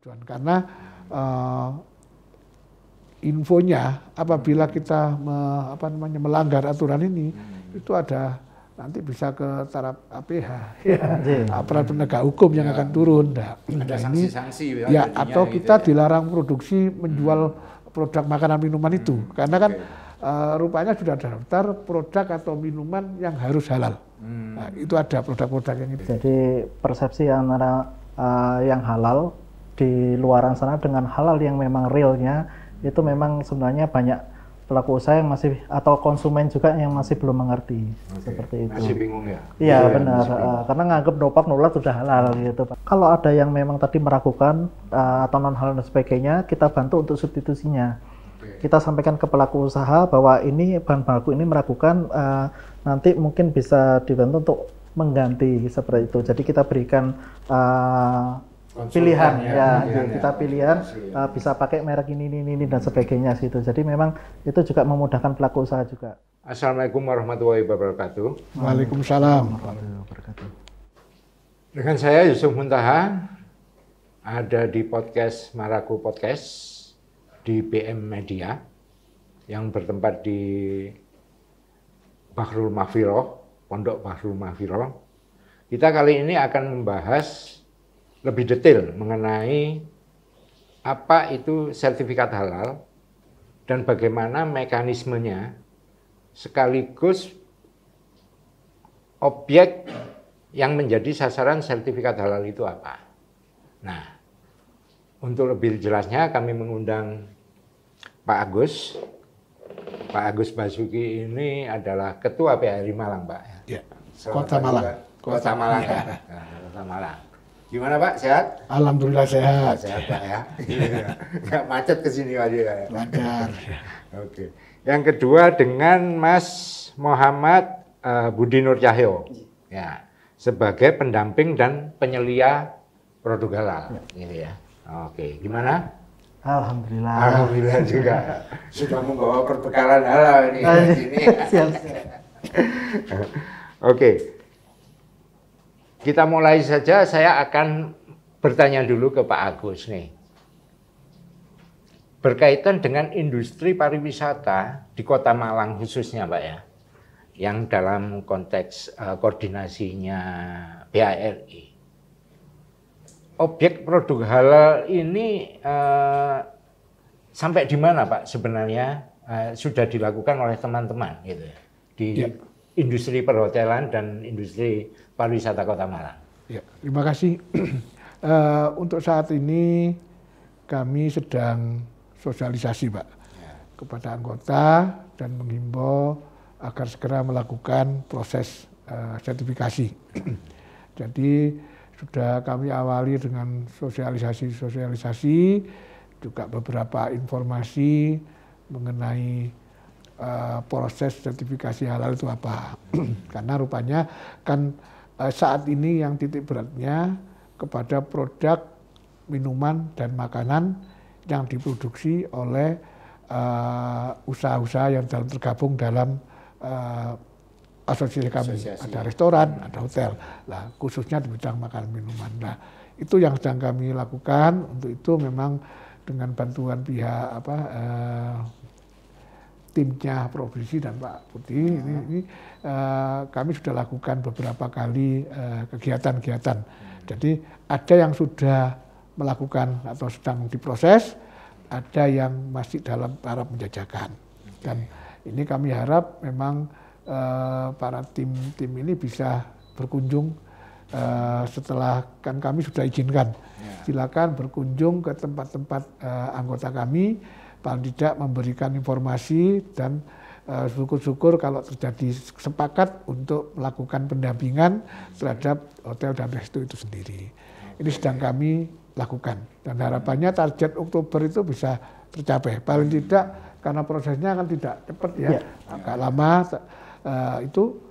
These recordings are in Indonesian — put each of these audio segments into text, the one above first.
pengajuan karena infonya apabila kita melanggar aturan ini itu ada nanti bisa ke taraf APH ya, aparat penegak hukum yang akan turun. Nah, ada sanksi-sanksi ya atau kita dilarang produksi menjual produk makanan minuman itu karena kan rupanya sudah ada daftar produk atau minuman yang harus halal. Nah, itu ada produk-produk yang itu. Jadi persepsi antara yang halal di luaran sana dengan halal yang memang realnya itu memang sebenarnya banyak pelaku usaha yang masih atau konsumen juga yang masih belum mengerti seperti itu. Masih bingung ya? Iya benar, karena nganggap no lot sudah halal gitu Pak. Kalau ada yang memang tadi meragukan atau non halal dan sebagainya, kita bantu untuk substitusinya. Kita sampaikan ke pelaku usaha bahwa ini bahan baku ini meragukan, nanti mungkin bisa dibantu untuk mengganti seperti itu. Jadi kita berikan pilihan ya, kita pilihan bisa pakai merek ini dan sebagainya gitu. Jadi memang itu juga memudahkan pelaku usaha juga. Assalamualaikum warahmatullahi wabarakatuh. Waalaikumsalam warahmatullahi wabarakatuh. Dengan saya Yusuf Muntaha ada di podcast Maraku Podcast di BM Media yang bertempat di Bahrul Mahfiroh, Pondok Bahrul Mahfiroh. Kita kali ini akan membahas lebih detail mengenai apa itu sertifikat halal dan bagaimana mekanismenya sekaligus objek yang menjadi sasaran sertifikat halal itu apa. Nah, untuk lebih jelasnya kami mengundang Pak Agus. Pak Agus Basuki ini adalah Ketua PRI Malang, Pak. Ya, Kota Malang. Kota Malang ya. Kota Malang. Gimana Pak, sehat? Alhamdulillah sehat. Sehat Pak ya. Nggak macet ke sini Pak ya. Lancar. Oke. Yang kedua dengan Mas Muhammad Budi Nur Cahyo. Ya, sebagai pendamping dan penyelia produk halal. Gitu ya. Oke, gimana? Alhamdulillah. Alhamdulillah juga. Sudah membawa perbekalan halal ini di sini. Siap. Oke. Kita mulai saja, saya akan bertanya dulu ke Pak Agus nih. Berkaitan dengan industri pariwisata di Kota Malang khususnya Pak ya, yang dalam konteks koordinasinya PARI. Objek produk halal ini sampai di mana Pak sebenarnya sudah dilakukan oleh teman-teman gitu ya, di industri perhotelan dan industri pariwisata Kota Malang. Ya, terima kasih. Untuk saat ini kami sedang sosialisasi, Pak, kepada anggota dan menghimbau agar segera melakukan proses sertifikasi. Jadi sudah kami awali dengan sosialisasi, juga beberapa informasi mengenai proses sertifikasi halal itu apa. Karena rupanya kan saat ini yang titik beratnya kepada produk minuman dan makanan yang diproduksi oleh usaha-usaha yang tergabung dalam asosiasi kami. Ada restoran, ada hotel. Nah, khususnya di bidang makanan minuman. Nah, itu yang sedang kami lakukan. Untuk itu memang dengan bantuan pihak timnya Provinsi dan Pak Putih ini kami sudah lakukan beberapa kali kegiatan-kegiatan. Jadi ada yang sudah melakukan atau sedang diproses, ada yang masih dalam taraf penjajakan. Dan ini kami harap memang para tim ini bisa berkunjung setelah kan kami sudah izinkan. Silakan berkunjung ke tempat-tempat anggota kami, paling tidak memberikan informasi dan syukur-syukur kalau terjadi sepakat untuk melakukan pendampingan terhadap hotel dan resto itu sendiri. Ini sedang kami lakukan dan harapannya target Oktober itu bisa tercapai. Paling tidak karena prosesnya kan tidak cepat ya, agak lama itu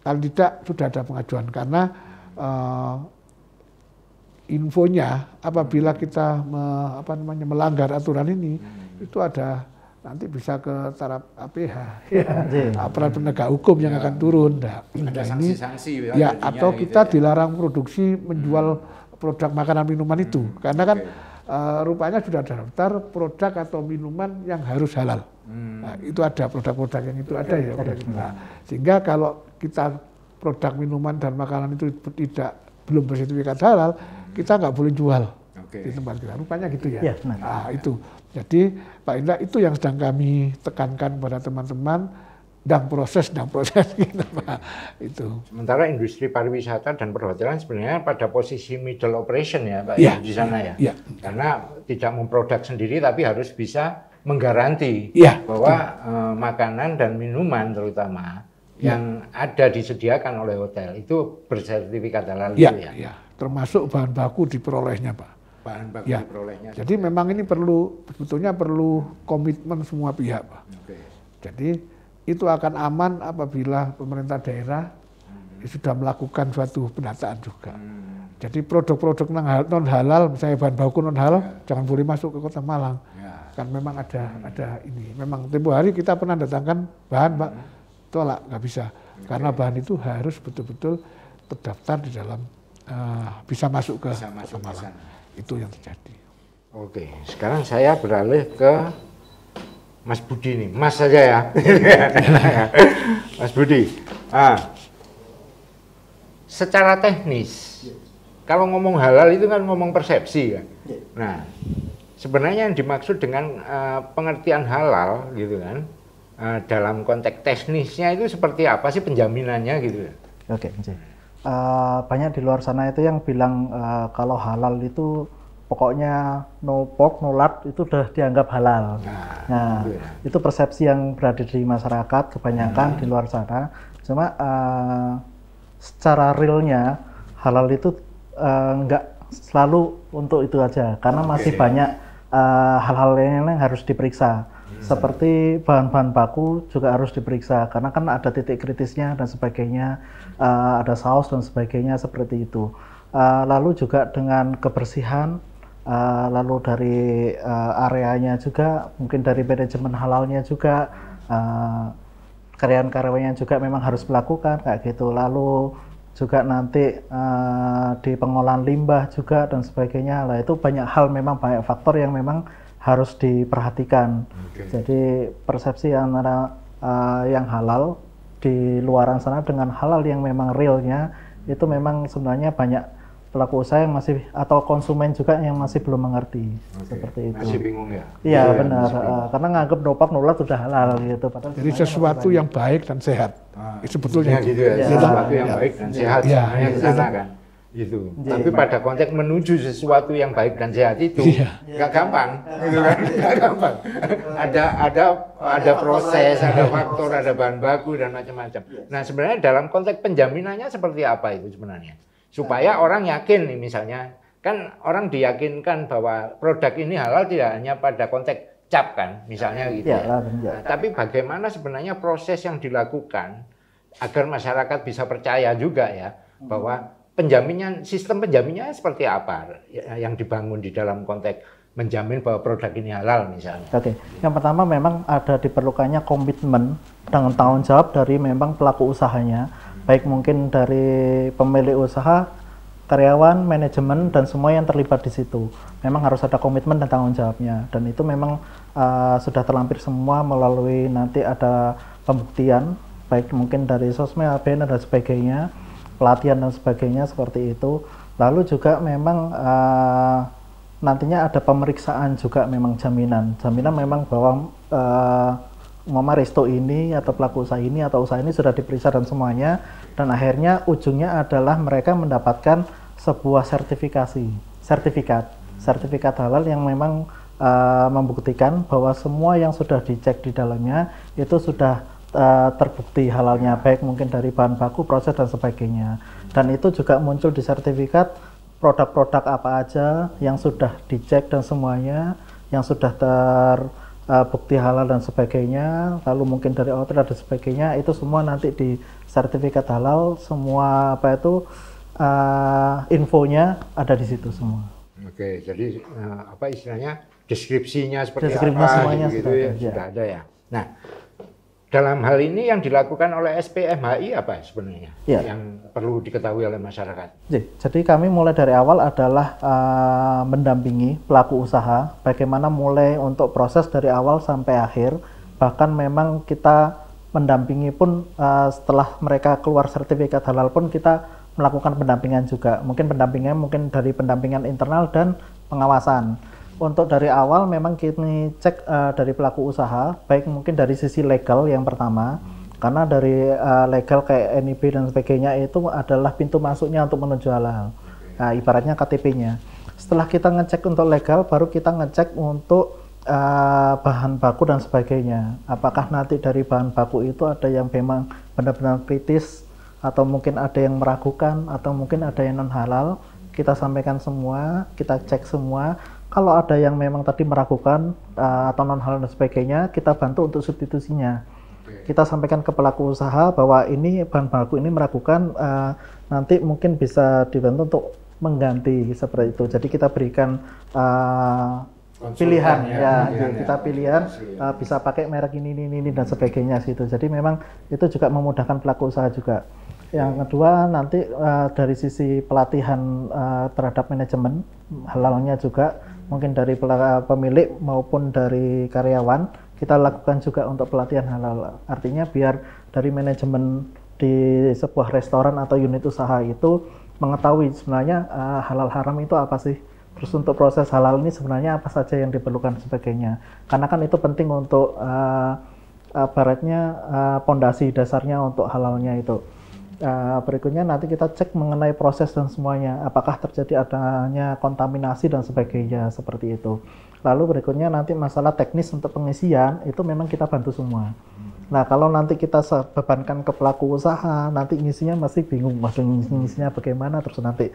paling tidak sudah ada pengajuan karena infonya apabila kita melanggar aturan ini itu ada nanti bisa ke taraf APH ya, aparat penegak hukum yang akan turun. Nah, ada sanksi-sanksi ya atau kita dilarang produksi menjual produk makanan minuman itu karena kan rupanya sudah daftar produk atau minuman yang harus halal. Nah, itu ada produk-produk yang itu ada ya. Nah, sehingga kalau kita produk minuman dan makanan itu belum bersertifikat halal, kita nggak boleh jual di tempat kita. Rupanya gitu ya. Nah, itu. Jadi Pak Indra, itu yang sedang kami tekankan pada teman-teman. Dan proses gitu Pak. Itu. Sementara industri pariwisata dan perhotelan sebenarnya pada posisi middle operation ya Pak di sana ya. Karena tidak memproduk sendiri tapi harus bisa menggaransi bahwa makanan dan minuman terutama yang ada disediakan oleh hotel itu bersertifikat halal itu ya. Termasuk bahan baku diperolehnya Pak. Bahan baku diperolehnya. Jadi memang ini sebetulnya perlu komitmen semua pihak Pak. Jadi itu akan aman apabila pemerintah daerah sudah melakukan suatu pendataan juga. Jadi produk-produk non halal, misalnya bahan baku non halal, jangan boleh masuk ke Kota Malang. Kan memang ada ini. Memang tempo hari kita pernah datangkan bahan, Pak, tolak, nggak bisa. Karena bahan itu harus betul-betul terdaftar di dalam bisa masuk ke Kota Malang. Itu yang terjadi. Oke, sekarang saya beralih ke Mas Budi nih, Mas saja ya. Mas Budi, secara teknis, kalau ngomong halal itu kan ngomong persepsi ya. Nah, sebenarnya yang dimaksud dengan pengertian halal gitu kan, dalam konteks teknisnya itu seperti apa sih penjaminannya gitu? Oke, banyak di luar sana itu yang bilang kalau halal itu pokoknya no pork, no lard itu udah dianggap halal. Nah, itu persepsi yang berada di masyarakat kebanyakan di luar sana. Cuma secara realnya halal itu nggak selalu untuk itu aja, karena masih banyak hal-hal yang harus diperiksa. Seperti bahan-bahan baku juga harus diperiksa, karena kan ada titik kritisnya dan sebagainya, ada saus dan sebagainya seperti itu. Lalu juga dengan kebersihan. Lalu dari areanya juga, mungkin dari manajemen halalnya juga, karyawan-karyawannya juga memang harus melakukan kayak gitu. Lalu juga nanti di pengolahan limbah juga dan sebagainya. Lah itu banyak hal, memang banyak faktor yang memang harus diperhatikan. Jadi persepsi antara yang halal di luaran sana dengan halal yang memang realnya itu memang sebenarnya banyak pelaku usaha yang masih, atau konsumen juga yang masih belum mengerti seperti itu. Masih bingung ya? Iya benar, karena nganggap no pork no lard sudah halal gitu. Padahal jadi sesuatu yang baik dan sehat. Sebetulnya gitu ya, sesuatu yang baik dan sehat sebenarnya ke sana kan. Itu. Tapi pada konteks menuju sesuatu yang baik dan sehat itu nggak gampang, gitu kan? Nggak gampang. Ada proses, ada faktor, ada bahan baku dan macam-macam. Nah sebenarnya dalam konteks penjaminannya seperti apa itu sebenarnya? Supaya orang yakin nih, misalnya kan orang diyakinkan bahwa produk ini halal tidak hanya pada konteks cap kan misalnya gitu Nah, tapi bagaimana sebenarnya proses yang dilakukan agar masyarakat bisa percaya juga ya bahwa sistem penjaminnya seperti apa yang dibangun di dalam konteks menjamin bahwa produk ini halal misalnya. Yang pertama memang ada diperlukannya komitmen dengan tanggung jawab dari memang pelaku usahanya, baik mungkin dari pemilik usaha, karyawan, manajemen, dan semua yang terlibat di situ. Memang harus ada komitmen dan tanggung jawabnya. Dan itu memang sudah terlampir semua melalui nanti ada pembuktian, baik mungkin dari sosmed, ABN, dan sebagainya, pelatihan dan sebagainya seperti itu. Lalu juga memang nantinya ada pemeriksaan juga, memang jaminan memang bahwa Mama Resto ini atau pelaku usaha ini atau usaha ini sudah diperiksa dan semuanya, dan akhirnya ujungnya adalah mereka mendapatkan sebuah sertifikat halal yang memang membuktikan bahwa semua yang sudah dicek di dalamnya itu sudah terbukti halalnya, baik mungkin dari bahan baku, proses dan sebagainya. Dan itu juga muncul di sertifikat produk-produk apa aja yang sudah dicek dan semuanya yang sudah bukti halal dan sebagainya, lalu mungkin dari outlet dan sebagainya, itu semua nanti di sertifikat halal, semua infonya ada di situ semua. Oke, jadi apa istilahnya deskripsinya seperti apa semuanya gitu ya, sudah ada ya. Nah, dalam hal ini yang dilakukan oleh SPMHI apa sebenarnya Ya. yang perlu diketahui oleh masyarakat? Jadi kami mulai dari awal adalah mendampingi pelaku usaha, bagaimana mulai untuk proses dari awal sampai akhir. Bahkan memang kita mendampingi pun setelah mereka keluar sertifikat halal pun kita melakukan pendampingan juga. Mungkin pendampingan dari pendampingan internal dan pengawasan. Untuk dari awal memang kami cek dari pelaku usaha, baik mungkin dari sisi legal yang pertama, karena dari legal kayak NIB dan sebagainya itu adalah pintu masuknya untuk menuju halal. Nah, ibaratnya KTP-nya. Setelah kita ngecek untuk legal, baru kita ngecek untuk bahan baku dan sebagainya. Apakah nanti dari bahan baku itu ada yang memang benar-benar kritis, atau mungkin ada yang meragukan, atau mungkin ada yang non halal. Kita sampaikan semua, kita cek semua. Kalau ada yang memang tadi meragukan atau non halal dan sebagainya, kita bantu untuk substitusinya. Kita sampaikan ke pelaku usaha bahwa ini bahan baku ini meragukan, nanti mungkin bisa dibantu untuk mengganti seperti itu. Jadi kita berikan pilihan kita pilihan bisa pakai merek ini dan sebagainya gitu. Jadi memang itu juga memudahkan pelaku usaha juga. Yang kedua nanti dari sisi pelatihan terhadap manajemen halalnya juga, mungkin dari pemilik maupun dari karyawan kita lakukan juga untuk pelatihan halal. Artinya biar dari manajemen di sebuah restoran atau unit usaha itu mengetahui sebenarnya halal haram itu apa sih. Terus untuk proses halal ini sebenarnya apa saja yang diperlukan sebagainya. Karena kan itu penting untuk baratnya pondasi dasarnya untuk halalnya itu. Berikutnya nanti kita cek mengenai proses dan semuanya, apakah terjadi adanya kontaminasi dan sebagainya seperti itu. Lalu berikutnya nanti masalah teknis untuk pengisian itu memang kita bantu semua. Nah kalau nanti kita bebankan ke pelaku usaha, nanti ngisinya masih bingung, ngisinya bagaimana, terus nanti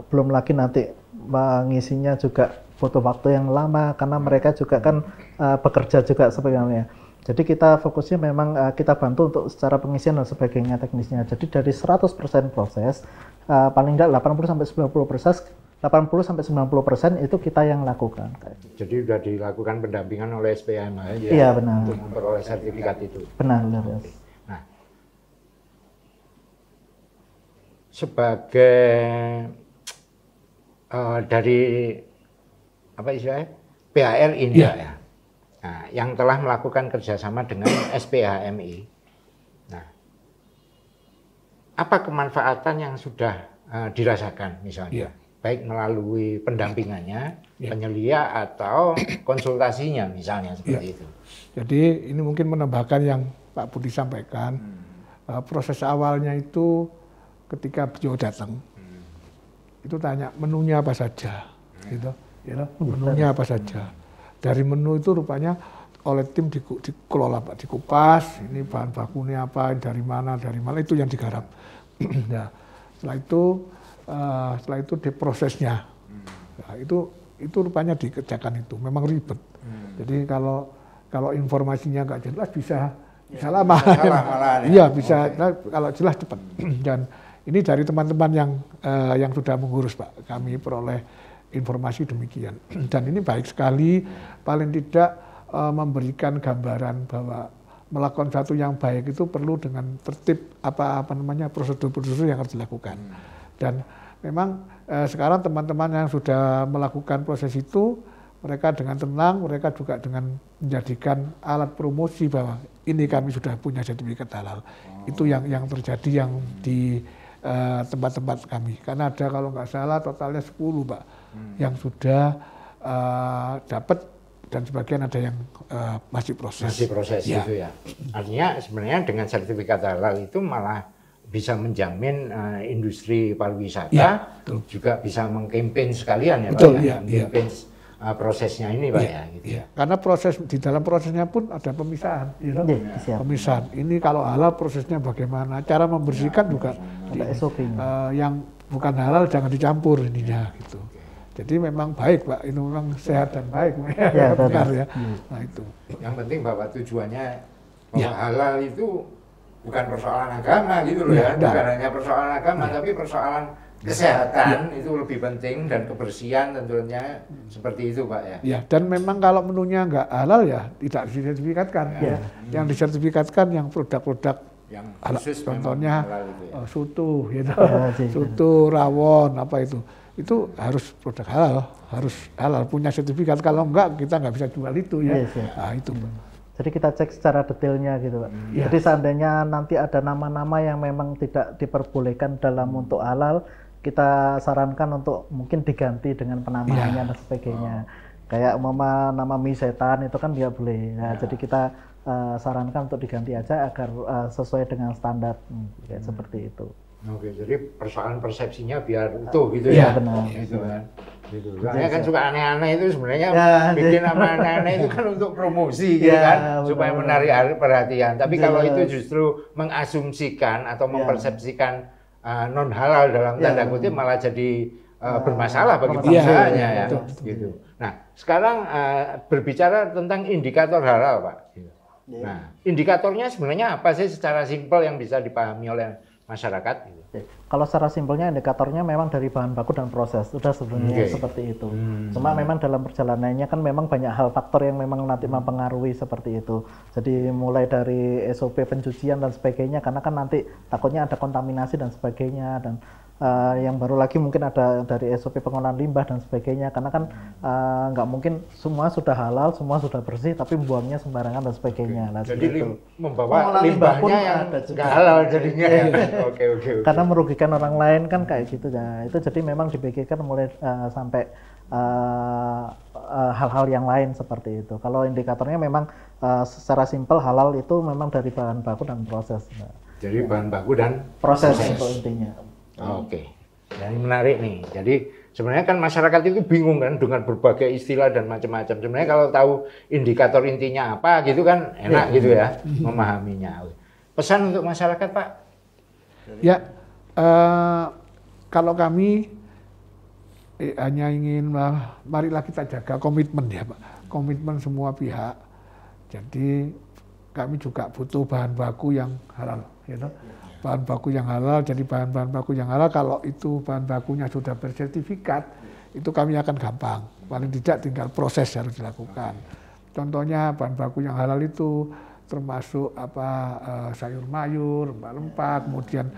belum lagi nanti mengisinya juga butuh waktu yang lama karena mereka juga kan bekerja juga sebenarnya. Jadi kita fokusnya memang kita bantu untuk secara pengisian dan sebagainya teknisnya. Jadi dari 100% proses, paling tidak 80-90% itu kita yang lakukan. Jadi sudah dilakukan pendampingan oleh SPM ya? Iya benar. Untuk memperoleh sertifikat itu? Benar. Nah, sebagai dari apa istilahnya? PHR India ya. Nah, yang telah melakukan kerjasama dengan SPHMI. Nah, apa kemanfaatan yang sudah dirasakan misalnya, baik melalui pendampingannya, penyelia atau konsultasinya misalnya seperti itu. Jadi ini mungkin menambahkan yang Pak Budi sampaikan, proses awalnya itu ketika beliau datang, itu tanya menunya apa saja, gitu, menunya apa saja. Dari menu itu rupanya oleh tim dikelola, Pak, dikupas, ini bahan bakunya apa, dari mana itu yang digarap. Nah, setelah itu diprosesnya. Nah, itu rupanya dikerjakan itu, memang ribet. Jadi kalau informasinya nggak jelas bisa lama. Iya bisa, kalau jelas cepat. Dan ini dari teman-teman yang sudah mengurus, Pak, kami peroleh informasi demikian. Dan ini baik sekali, paling tidak memberikan gambaran bahwa melakukan satu yang baik itu perlu dengan tertib prosedur-prosedur yang harus dilakukan. Dan memang sekarang teman-teman yang sudah melakukan proses itu, mereka dengan tenang, mereka juga dengan menjadikan alat promosi bahwa ini kami sudah punya sertifikat halal. Itu yang terjadi yang di tempat-tempat kami. Karena ada kalau nggak salah totalnya 10, Pak, yang sudah dapat, dan sebagian ada yang masih proses. Masih proses gitu ya. Artinya sebenarnya dengan sertifikat halal itu malah bisa menjamin industri pariwisata juga bisa mengkampanye sekalian ya, Pak, mengkampanye prosesnya ini, Pak, gitu. Karena di dalam prosesnya pun ada pemisahan, pemisahan. Ini kalau halal prosesnya bagaimana, cara membersihkan juga ada SOP-nya. yang bukan halal jangan dicampur ininya gitu. Jadi memang baik, Pak, ini memang sehat dan baik. Benar ya. Nah itu. Yang penting bahwa tujuannya bahwa halal itu bukan persoalan agama gitu loh ya, bukan hanya persoalan agama, tapi persoalan kesehatan itu lebih penting dan kebersihan tentunya seperti itu Pak ya. Ya, dan memang kalau menunya nggak halal ya tidak disertifikatkan. Ya. Yang disertifikatkan yang produk-produk yang halal, khusus contohnya gitu ya. soto, gitu. Soto, rawon, apa itu harus produk halal, harus halal punya sertifikat. Kalau enggak kita nggak bisa jual itu ya. Nah, itu. Jadi kita cek secara detailnya gitu Pak. Jadi seandainya nanti ada nama-nama yang memang tidak diperbolehkan dalam untuk halal, kita sarankan untuk mungkin diganti dengan penamaannya dan sebagainya. Kayak nama mie setan itu kan dia boleh. Nah, jadi kita sarankan untuk diganti aja agar sesuai dengan standar kayak seperti itu. Oke, jadi persoalan persepsinya biar utuh gitu ya. Benar. Gitu kan. Gitu. Soalnya kan suka aneh-aneh itu sebenarnya bikin nama aneh-aneh itu kan untuk promosi gitu kan, supaya menarik perhatian. Tapi kalau itu justru mengasumsikan atau mempersepsikan non halal dalam tanda kutip malah jadi bermasalah bagi usahanya ya. Gitu. Nah, sekarang berbicara tentang indikator halal, Pak. Nah, indikatornya sebenarnya apa sih secara simpel yang bisa dipahami oleh masyarakat? Kalau secara simpelnya indikatornya memang dari bahan baku dan proses, sudah sebenarnya seperti itu. Cuma memang dalam perjalanannya kan memang banyak hal faktor yang memang nanti mempengaruhi seperti itu. Jadi mulai dari SOP pencucian dan sebagainya, karena kan nanti takutnya ada kontaminasi dan sebagainya, dan yang baru lagi mungkin ada dari SOP pengolahan limbah dan sebagainya, karena kan nggak mungkin semua sudah halal, semua sudah bersih, tapi buangnya sembarangan dan sebagainya. Nah, jadi membawa limbahnya yang nggak halal jadinya. Oke. Karena merugikan orang lain kan kayak gitu ya. Itu jadi memang dipikirkan mulai sampai hal-hal yang lain seperti itu. Kalau indikatornya memang secara simpel halal itu memang dari bahan baku dan proses. Jadi bahan baku dan proses itu intinya. Oke. Ini menarik nih. Jadi sebenarnya kan masyarakat itu bingung kan dengan berbagai istilah dan macam-macam. Sebenarnya kalau tahu indikator intinya apa gitu kan enak gitu ya memahaminya. Pesan untuk masyarakat Pak? Ya, kalau kami hanya ingin marilah kita jaga komitmen ya Pak, komitmen semua pihak. Jadi kami juga butuh bahan baku yang halal, gitu. Bahan baku yang halal, jadi bahan-bahan baku yang halal kalau itu bahan bakunya sudah bersertifikat, itu kami akan gampang. Paling tidak tinggal proses harus dilakukan. Contohnya bahan baku yang halal itu termasuk sayur mayur, rempah-rempah, kemudian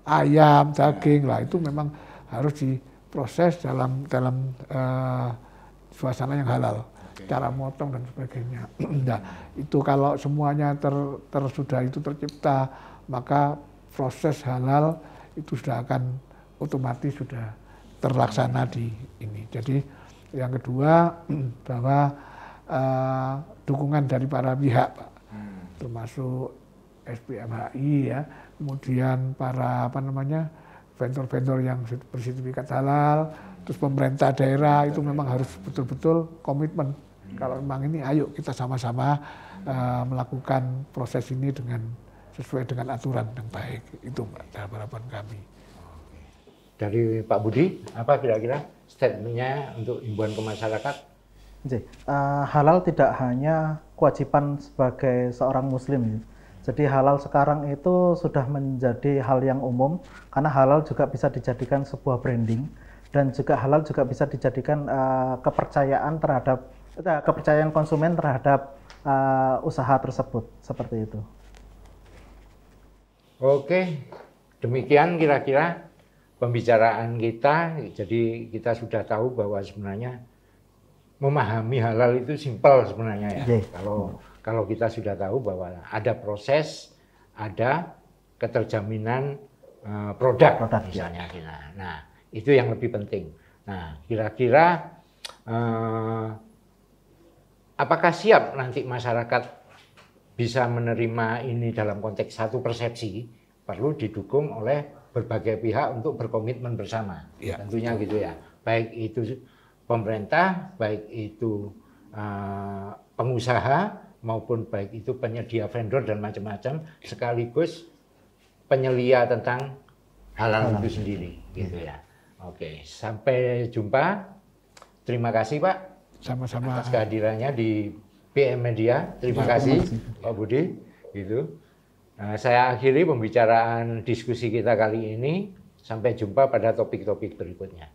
ayam, daging lah, itu memang harus diproses dalam suasana yang halal, cara motong dan sebagainya. Nah, itu kalau semuanya sudah itu tercipta, maka proses halal itu sudah akan otomatis sudah terlaksana di ini. Jadi yang kedua bahwa dukungan dari para pihak, Pak, termasuk SPMHI ya, kemudian para vendor-vendor yang bersertifikat halal, terus pemerintah daerah itu memang harus betul-betul komitmen. Kalau memang ini, ayo kita sama-sama melakukan proses ini sesuai dengan aturan yang baik. Itu harapan kami. Dari Pak Budi, apa kira-kira statementnya untuk himbauan ke masyarakat? Halal tidak hanya kewajiban sebagai seorang muslim. Jadi halal sekarang itu sudah menjadi hal yang umum, karena halal juga bisa dijadikan sebuah branding, dan juga halal juga bisa dijadikan kepercayaan konsumen terhadap usaha tersebut, seperti itu. Oke, demikian kira-kira pembicaraan kita. Jadi kita sudah tahu bahwa sebenarnya memahami halal itu simpel sebenarnya ya. Kalau kita sudah tahu bahwa ada proses, ada keterjaminan produk misalnya. Nah, itu yang lebih penting. Nah, kira-kira apakah siap nanti masyarakat bisa menerima ini dalam konteks satu persepsi? Perlu didukung oleh berbagai pihak untuk berkomitmen bersama. Ya. Tentunya gitu ya. Baik itu pemerintah, baik itu pengusaha, maupun baik itu penyedia vendor dan macam-macam, sekaligus penyelia tentang halal itu sendiri, gitu ya. Oke, sampai jumpa. Terima kasih Pak. Sama-sama. Atas kehadirannya di PM Media. Terima kasih Pak Budi. gitu. Saya akhiri pembicaraan diskusi kita kali ini. Sampai jumpa pada topik-topik berikutnya.